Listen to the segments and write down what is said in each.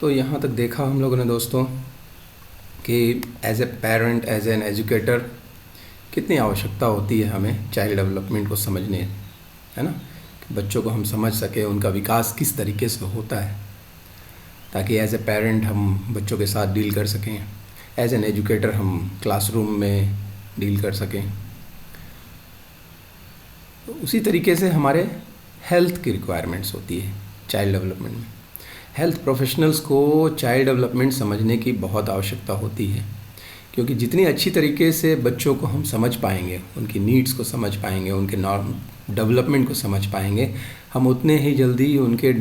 तो यहाँ तक देखा हम लोगों ने दोस्तों कि as a parent, as an educator कितनी आवश्यकता होती है हमें चाइल्ड डेवलपमेंट को समझने, है ना, कि बच्चों को हम समझ सकें, उनका विकास किस तरीके से होता है, ताकि एज ए पेरेंट हम बच्चों के साथ डील कर सकें, एज एन एजुकेटर हम क्लासरूम में डील कर सकें। तो उसी तरीके से हमारे हेल्थ की रिक्वायरमेंट्स होती है चाइल्ड डेवलपमेंट में। हेल्थ प्रोफेशनल्स को चाइल्ड डेवलपमेंट समझने की बहुत आवश्यकता होती है, क्योंकि जितनी अच्छी तरीके से बच्चों को हम समझ पाएंगे, उनकी नीड्स को समझ पाएंगे, उनके डेवलपमेंट को समझ पाएंगे, हम उतने ही जल्दी उनके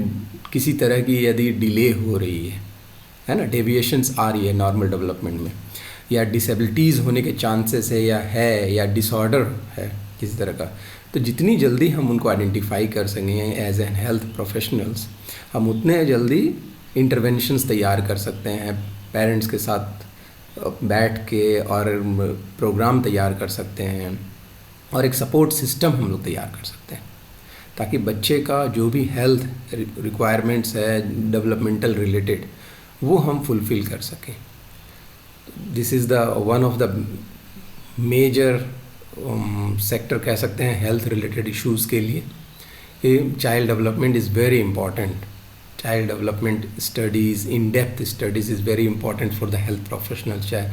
किसी तरह की यदि डिले हो रही है ना, डेविएशंस आ रही है नॉर्मल डेवलपमेंट में, या डिसेबिलिटीज़ होने के चांसेस है या डिसऑर्डर है किसी तरह का, तो जितनी जल्दी हम उनको आइडेंटिफाई कर सकें एज एन हेल्थ प्रोफेशनल्स, हम उतने जल्दी इंटरवेंशंस तैयार कर सकते हैं, पेरेंट्स के साथ बैठ के और प्रोग्राम तैयार कर सकते हैं, और एक सपोर्ट सिस्टम हम लोग तैयार कर सकते हैं, ताकि बच्चे का जो भी हेल्थ रिक्वायरमेंट्स है डेवलपमेंटल रिलेटेड, वो हम फुलफ़िल कर सकें। This is the one of the major sector कह सकते हैं हेल्थ रिलेटेड इश्यूज़ के लिए। Child development is very important. Child development studies, in depth studies is very important for the health professionals, चाहे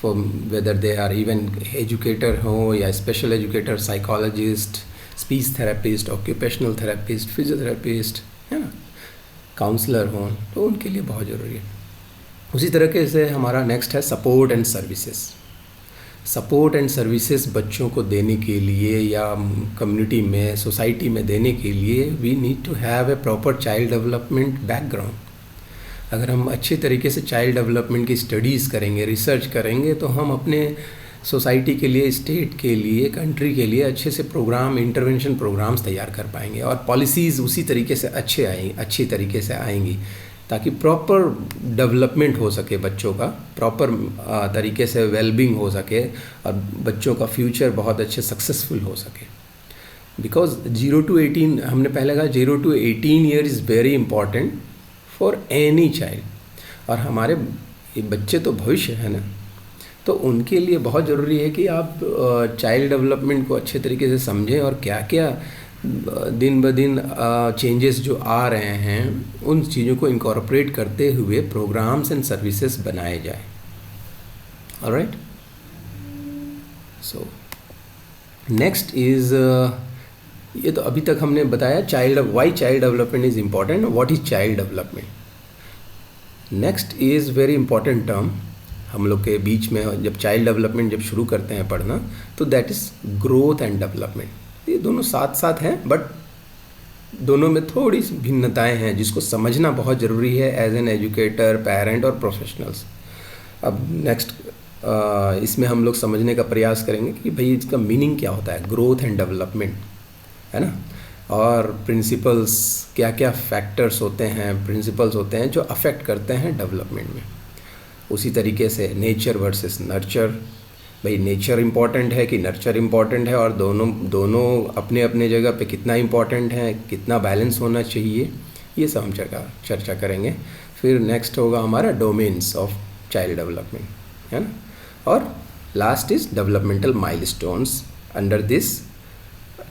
for whether they are even educator हो या special educator, psychologist, speech therapist, occupational therapist, physiotherapist, है ना, counsellor हों, तो उनके लिए बहुत ज़रूरी है। उसी तरीके से हमारा नेक्स्ट है support and services. Support and services बच्चों को देने के लिए या कम्युनिटी में, सोसाइटी में देने के लिए we need to have a proper child development background. अगर हम अच्छे तरीके से चाइल्ड डेवलपमेंट की स्टडीज़ करेंगे, रिसर्च करेंगे, तो हम अपने सोसाइटी के लिए, स्टेट के लिए, कंट्री के लिए अच्छे से प्रोग्राम, इंटरवेंशन प्रोग्राम्स तैयार कर पाएंगे, और पॉलिसीज़ उसी तरीके से अच्छी तरीके से आएंगी, ताकि प्रॉपर डेवलपमेंट हो सके बच्चों का, प्रॉपर तरीके से वेलबींग हो सके, और बच्चों का फ्यूचर बहुत अच्छे सक्सेसफुल हो सके। बिकॉज 0 to 18, हमने पहले कहा 0 to 18 year is very important for any child, और हमारे बच्चे तो भविष्य है ना, तो उनके लिए बहुत ज़रूरी है कि आप चाइल्ड डेवलपमेंट को अच्छे तरीके से समझें, और क्या क्या दिन ब दिन चेंजेस जो आ रहे हैं, उन चीज़ों को इनकॉर्पोरेट करते हुए प्रोग्राम्स एंड सर्विसेज बनाए जाए। ऑलराइट, सो नेक्स्ट इज़, ये तो अभी तक हमने बताया why child development is important, what is child development. Next is very important term हम लोग के बीच में, जब चाइल्ड डेवलपमेंट जब शुरू करते हैं पढ़ना, तो that is growth and development. ये दोनों साथ साथ हैं, बट दोनों में थोड़ी सी भिन्नताएं हैं, जिसको समझना बहुत ज़रूरी है एज एन एजुकेटर, पेरेंट और प्रोफेशनल्स। अब नेक्स्ट इसमें हम लोग समझने का प्रयास करेंगे कि भाई इसका मीनिंग क्या होता है, ग्रोथ एंड डेवलपमेंट, है ना, और प्रिंसिपल्स, क्या क्या फैक्टर्स होते हैं, प्रिंसिपल्स होते हैं जो अफेक्ट करते हैं डेवलपमेंट में। उसी तरीके से नेचर वर्सेस नर्चर, भाई नेचर इम्पॉर्टेंट है कि नर्चर इम्पॉर्टेंट है, और दोनों अपने अपने जगह पे कितना इम्पॉर्टेंट है, कितना बैलेंस होना चाहिए, ये सब हम चर्चा करेंगे। फिर नेक्स्ट होगा हमारा डोमेन्स ऑफ चाइल्ड डेवलपमेंट, है ना, और last is developmental milestones under this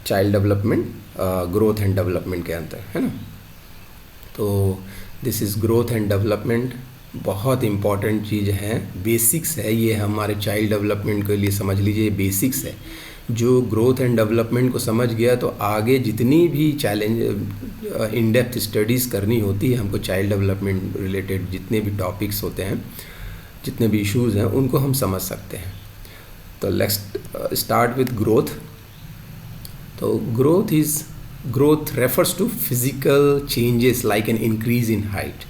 child development, growth and development के अंदर, है ना। तो this is growth and development, बहुत इम्पॉर्टेंट चीज़ है, बेसिक्स है ये हमारे चाइल्ड डेवलपमेंट के लिए, समझ लीजिए ये बेसिक्स है। जो ग्रोथ एंड डेवलपमेंट को समझ गया, तो आगे जितनी भी चैलेंज, इन डेप्थ स्टडीज़ करनी होती है हमको चाइल्ड डेवलपमेंट रिलेटेड, जितने भी टॉपिक्स होते हैं, जितने भी इश्यूज़ हैं, उनको हम समझ सकते हैं। तो लेट्स स्टार्ट विथ ग्रोथ। तो growth refers to physical changes like an increase in height,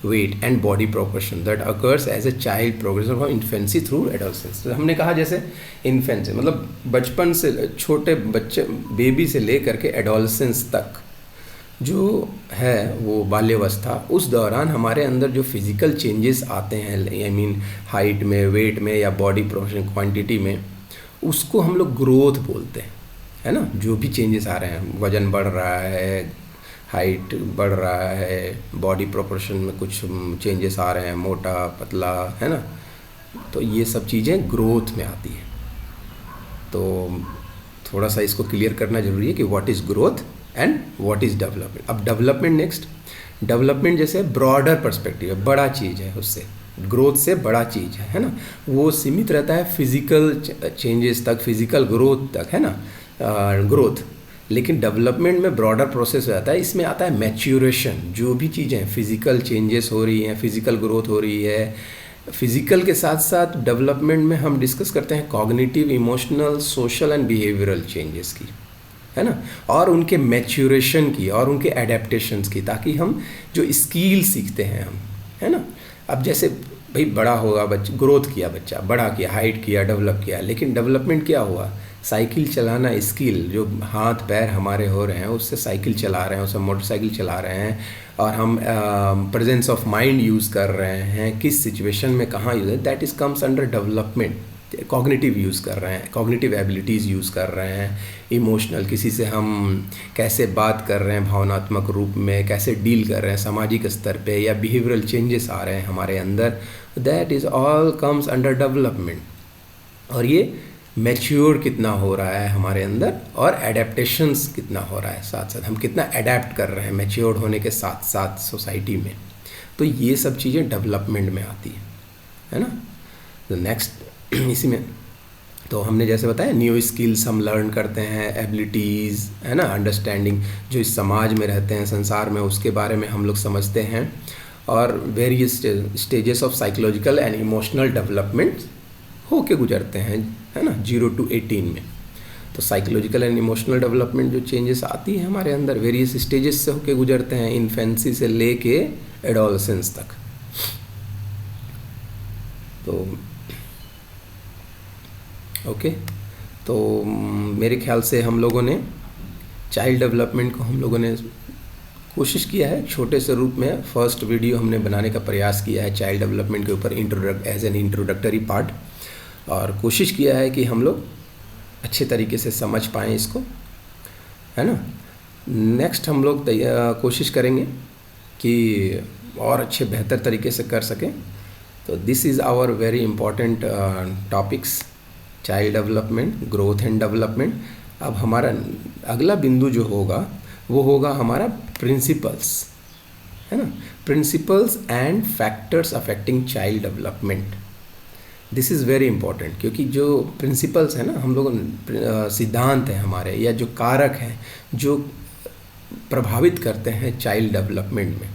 weight and body proportion that occurs as a child progresses from infancy through adolescence। तो हमने कहा जैसे इन्फेंसी मतलब बचपन से, छोटे बच्चे, बेबी से ले करके एडोलसेंस तक जो है वो बाल्यावस्था, उस दौरान हमारे अंदर जो फिज़िकल चेंजेस आते हैं, आई मीन हाइट में, वेट में या बॉडी प्रोपोर्शन क्वांटिटी में, उसको हम लोग ग्रोथ बोलते हैं, है ना। जो भी चेंजेस आ रहे हैं, वज़न बढ़ रहा है, हाइट बढ़ रहा है, बॉडी प्रोपोर्शन में कुछ चेंजेस आ रहे हैं, मोटा पतला, है ना, तो ये सब चीज़ें ग्रोथ में आती है। तो थोड़ा सा इसको क्लियर करना ज़रूरी है कि what is growth and what is development. अब डेवलपमेंट नेक्स्ट, डेवलपमेंट जैसे ब्रॉडर पर्सपेक्टिव है, बड़ा चीज़ है, उससे ग्रोथ से बड़ा चीज़ है ना, वो सीमित रहता है फिजिकल चेंजेस तक, फिजिकल ग्रोथ तक, है ना, ग्रोथ। लेकिन डेवलपमेंट में ब्रॉडर प्रोसेस रहता है, इसमें आता है मैच्योरेशन। जो भी चीज़ें फिजिकल चेंजेस हो रही हैं, फिजिकल ग्रोथ हो रही है, फिजिकल के साथ साथ डेवलपमेंट में हम डिस्कस करते हैं cognitive, emotional, social and behavioural changes की, है ना, और उनके मैच्योरेशन की और उनके एडेप्टेशंस की, ताकि हम जो स्किल सीखते हैं हम, है ना। अब जैसे भाई बड़ा होगा बच्चा, ग्रोथ किया बच्चा, बड़ा किया, हाइट किया, डेवलप किया, लेकिन डेवलपमेंट क्या हुआ, साइकिल चलाना स्किल, जो हाथ पैर हमारे हो रहे हैं उससे साइकिल चला रहे हैं, उससे मोटरसाइकिल चला रहे हैं, और हम प्रेजेंस ऑफ माइंड यूज़ कर रहे हैं, किस सिचुएशन में कहाँ यूज़ है, that is comes under development. Cognitive use कर रहे हैं, कॉग्निटिव एबिलिटीज़ यूज़ कर रहे हैं, इमोशनल, किसी से हम कैसे बात कर रहे हैं भावनात्मक रूप में, कैसे डील कर रहे हैं सामाजिक स्तर पे, या बिहेवियरल चेंजेस आ रहे हैं हमारे अंदर, that is all comes under development. और ये मैच्योर कितना हो रहा है हमारे अंदर, और एडेप्टेशंस कितना हो रहा है, साथ साथ हम कितना अडेप्ट कर रहे हैं मैच्योर होने के साथ साथ सोसाइटी में, तो ये सब चीज़ें डेवलपमेंट में आती है ना। तो नेक्स्ट इसी में तो हमने जैसे बताया न्यू स्किल्स हम लर्न करते हैं, एबिलिटीज़, है ना, अंडरस्टैंडिंग, जो इस समाज में रहते हैं, संसार में, उसके बारे में हम लोग समझते हैं, और various stages of psychological and emotional development होके गुजरते हैं, है ना, 0 to 18 में। तो साइकोलॉजिकल एंड इमोशनल डेवलपमेंट जो चेंजेस आती है हमारे अंदर, वेरियस स्टेजेस से होके गुजरते हैं, इन्फेंसी से लेके एडोलसेंस तक। तो ओके, तो मेरे ख्याल से हम लोगों ने चाइल्ड डेवलपमेंट को हम लोगों ने कोशिश किया है छोटे से रूप में, फर्स्ट वीडियो हमने बनाने का प्रयास किया है चाइल्ड डेवलपमेंट के ऊपर, एज एन इंट्रोडक्टरी पार्ट, और कोशिश किया है कि हम लोग अच्छे तरीके से समझ पाएँ इसको, है ना। नेक्स्ट हम लोग कोशिश करेंगे कि और अच्छे बेहतर तरीके से कर सकें। तो this is our very important topics, child development, growth and development. अब हमारा अगला बिंदु जो होगा वो होगा हमारा प्रिंसिपल्स, है ना, principles and factors affecting child development. This is very important, क्योंकि जो प्रिंसिपल्स हैं ना, हम लोग सिद्धांत हैं हमारे, या जो कारक हैं जो प्रभावित करते हैं चाइल्ड डेवलपमेंट में,